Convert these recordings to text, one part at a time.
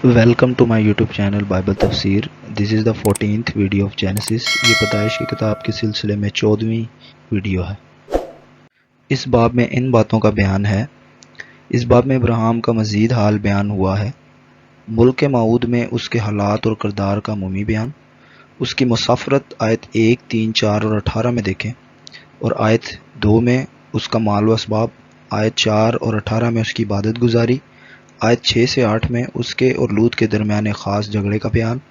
Welcome to my YouTube channel Bible तफसीर। This is the 14th video of Genesis. ये पैदाइश की किताब के सिलसिले में 14वीं वीडियो है। इस बाब में इन बातों का बयान है। इस बाब में इब्राहिम का मज़ीद हाल बयान हुआ है। मुल्क माऊद में उसके हालात और किरदार का मुमी बयान। उसकी मुसाफरत आयत 1, 3, 4 और 18 में देखें, और आयत 2 में उसका माल व असबाब, आयत 4 और 18 में उसकी इबादत गुजारी, आयत 6 से 8 में उसके और लूत के दरमियान ख़ास झगड़े का बयान,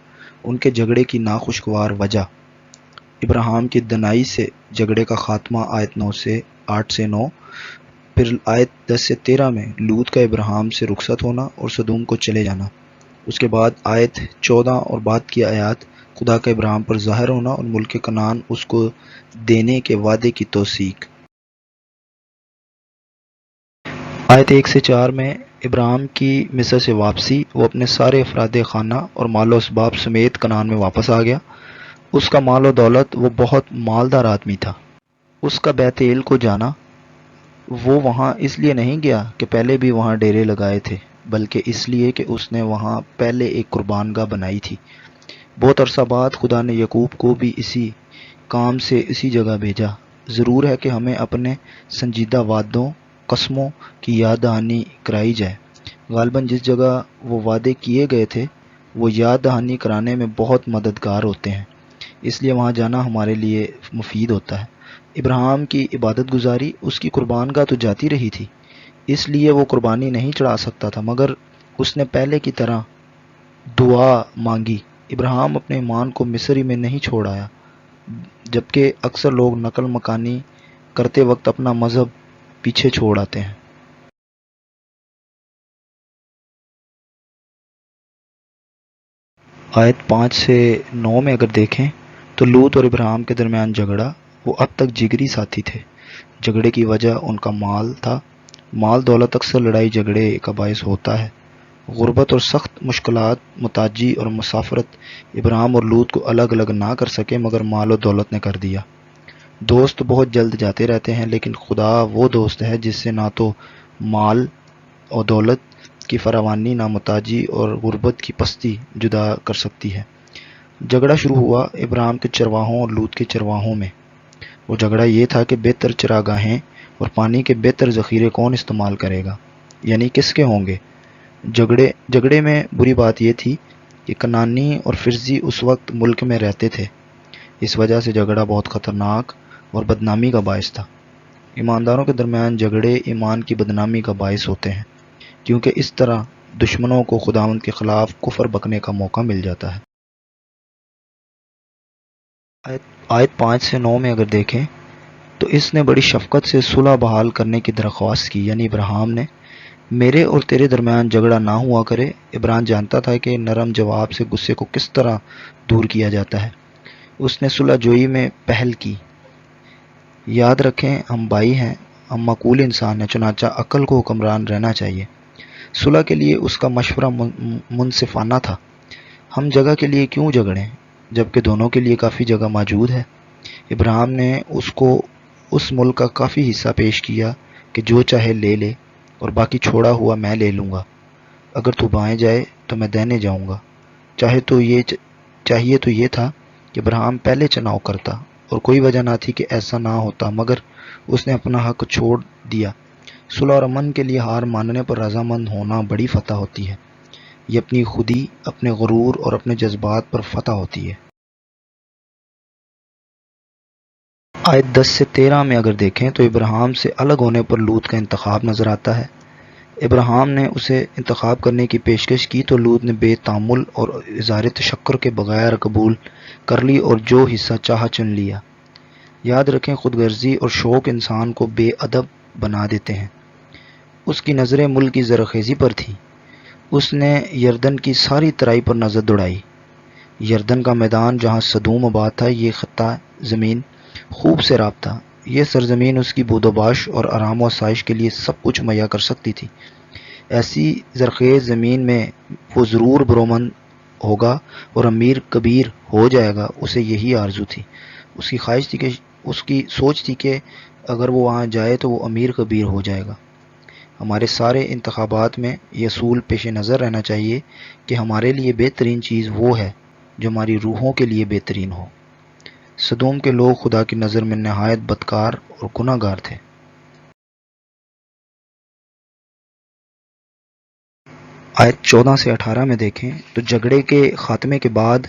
उनके झगड़े की नाखुशगवार वजह, इब्राहिम की दनाई से झगड़े का ख़ात्मा आयत 8 से 9, फिर आयत 10 से 13 में लूत का इब्राहिम से रुखसत होना और सदूम को चले जाना। उसके बाद आयत 14 और बाद की आयत खुदा का इब्राहिम पर ज़ाहिर होना और मुल्क कनान उसको देने के वादे की तौसीक। आयत 1 से 4 में इब्राहिम की मिस्र से वापसी। वो अपने सारे अफराद खाना और मालो असबाब समेत कनान में वापस आ गया। उसका माल और दौलत, वो बहुत मालदार आदमी था। उसका बैतेल को जाना। वो वहाँ इसलिए नहीं गया कि पहले भी वहाँ डेरे लगाए थे, बल्कि इसलिए कि उसने वहाँ पहले एक कुर्बानगाह बनाई थी। बहुत अरसा बाद खुदा ने यकूब को भी इसी काम से इसी जगह भेजा। ज़रूर है कि हमें अपने संजीदा वादों, कस्मों की याद दहानी कराई जाए। गालिबन जिस जगह वो वादे किए गए थे, वो याद दहानी कराने में बहुत मददगार होते हैं, इसलिए वहाँ जाना हमारे लिए मुफीद होता है। इब्राहिम की इबादत गुजारी। उसकी कुर्बानगाह तो जाती रही थी, इसलिए वो कुर्बानी नहीं चढ़ा सकता था, मगर उसने पहले की तरह दुआ मांगी। इब्राहिम अपने ईमान को मिस्र में नहीं छोड़ आया, जबकि अक्सर लोग नकल मकानी करते वक्त अपना मज़हब पीछे छोड़ आते हैं। आयत 5 से 9 में अगर देखें तो लूत और इब्राहिम के दरमियान झगड़ा। वो अब तक जिगरी साथी थे। झगड़े की वजह उनका माल था। माल दौलत अक्सर लड़ाई झगड़े का बायस होता है। गुर्बत और सख्त मुश्किलात, मुताजी और मुसाफरत इब्राहिम और लूत को अलग अलग ना कर सके, मगर माल और दौलत ने कर दिया। दोस्त बहुत जल्द जाते रहते हैं, लेकिन खुदा वो दोस्त है जिससे ना तो माल और दौलत की फरावानी, ना मुताजी और गुर्बत की पस्ती जुदा कर सकती है। झगड़ा शुरू हुआ इब्राहिम के चरवाहों और लूत के चरवाहों में। वो झगड़ा ये था कि बेहतर चरागाहें और पानी के बेहतर ज़ख़ीरे कौन इस्तेमाल करेगा, यानी किसके होंगे। झगड़े में बुरी बात यह थी कि कनानी और फिरजी उस वक्त मुल्क में रहते थे। इस वजह से झगड़ा बहुत ख़तरनाक और बदनामी का बायस था। ईमानदारों के दरमियान झगड़े ईमान की बदनामी का बायस होते हैं, क्योंकि इस तरह दुश्मनों को खुदावंद के ख़िलाफ़ कुफ्र बकने का मौका मिल जाता है। आयत 5 से 9 में अगर देखें तो इसने बड़ी शफ़क़त से सुलह बहाल करने की दरख्वास्त की, यानी इब्राहिम ने, मेरे और तेरे दरमियान झगड़ा ना हुआ करे। इब्राहिम जानता था कि नरम जवाब से गुस्से को किस तरह दूर किया जाता है। उसने सुलह जोई में पहल की। याद रखें, हम भाई हैं, हम माकूल इंसान हैं, चुनाचा अक्ल को हुक्मरान रहना चाहिए। सुलह के लिए उसका मशवरा मुनसिफाना था। हम जगह के लिए क्यों झगड़ें, जबकि दोनों के लिए काफ़ी जगह मौजूद है। इब्राहिम ने उसको उस मुल्क का काफ़ी हिस्सा पेश किया कि जो चाहे ले ले, और बाकी छोड़ा हुआ मैं ले लूँगा। अगर तू बाएं जाए तो मैं दाहिने जाऊँगा। चाहिए तो ये था कि इब्राहिम पहले चुनाव करता, और कोई वजह ना थी कि ऐसा ना होता, मगर उसने अपना हक छोड़ दिया। सुलह और अमन के लिए हार मानने पर रज़ामंद होना बड़ी फतह होती है। ये अपनी खुदी, अपने गुरूर और अपने जज्बात पर फतह होती है। आयत 10 से 13 में अगर देखें तो इब्राहिम से अलग होने पर लूत का इंतखाब नज़र आता है। इब्राहिम ने उसे इंतखाब करने की पेशकश की तो लूत ने बेतामुल और इज़हार तशक्कुर के बगैर कबूल कर ली और जो हिस्सा चाहा चुन लिया। याद रखें, खुदगर्जी और शौक़ इंसान को बेअदब बना देते हैं। उसकी नज़रें मुल्क की ज़रखेज़ी पर थी। उसने यरदन की सारी तराई पर नज़र दौड़ाई। यरदन का मैदान जहाँ सदूम आबाद था, ये खत्ता ज़मीन खूब सैराब था। ये सरजमीन उसकी बूदोबाश और आराम व आसाइश के लिए सब कुछ मुहैया कर सकती थी। ऐसी ज़रखेज़ ज़मीन में वो ज़रूर बरोमंद होगा और अमीर कबीर हो जाएगा। उसे यही आरज़ू थी। उसकी ख्वाहिश थी कि उसकी सोच थी कि अगर वो वहाँ जाए तो वो अमीर कबीर हो जाएगा। ہمارے سارے انتخابات میں یہ اصول پیش نظر رہنا چاہیے کہ ہمارے لیے بہترین چیز وہ ہے جو ہماری روحوں کے لیے بہترین ہو۔ سدوم کے لوگ خدا کی نظر میں نہایت بدکار اور گناہ گار تھے۔ آیت 14 سے 18 میں دیکھیں تو جھگڑے کے خاتمے کے بعد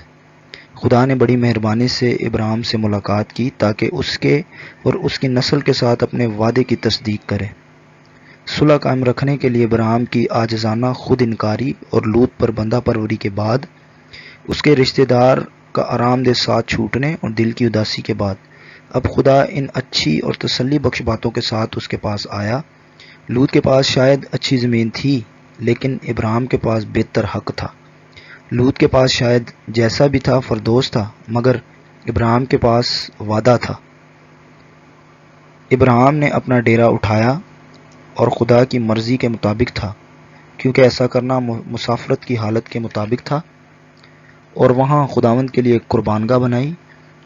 خدا نے بڑی مہربانی سے ابراہیم سے ملاقات کی تاکہ اس کے اور اس کی نسل کے ساتھ اپنے وعدے کی تصدیق کرے۔ صلح قائم رکھنے کے لیے ابراہیم کی عاجزانہ خود انکاری اور لوط پر بندہ پروری کے بعد، اس کے رشتہ دار کا آرام دہ ساتھ چھوٹنے اور دل کی اداسی کے بعد، اب خدا ان اچھی اور تسلی بخش باتوں کے ساتھ اس کے پاس آیا۔ لوط کے پاس شاید اچھی زمین تھی، لیکن ابراہیم کے پاس بہتر حق تھا۔ لوط کے پاس شاید جیسا بھی تھا فردوس تھا، مگر ابراہیم کے پاس وعدہ تھا۔ ابراہیم نے اپنا ڈیرا اٹھایا اور خدا کی مرضی کے مطابق تھا، کیونکہ ایسا کرنا مسافرت کی حالت کے مطابق تھا، اور وہاں خداوند کے لیے ایک قربانگاہ بنائی۔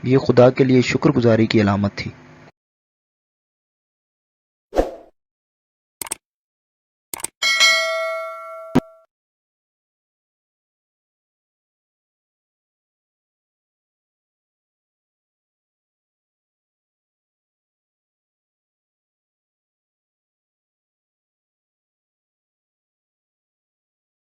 یہ خدا کے لیے شکر گزاری کی علامت تھی۔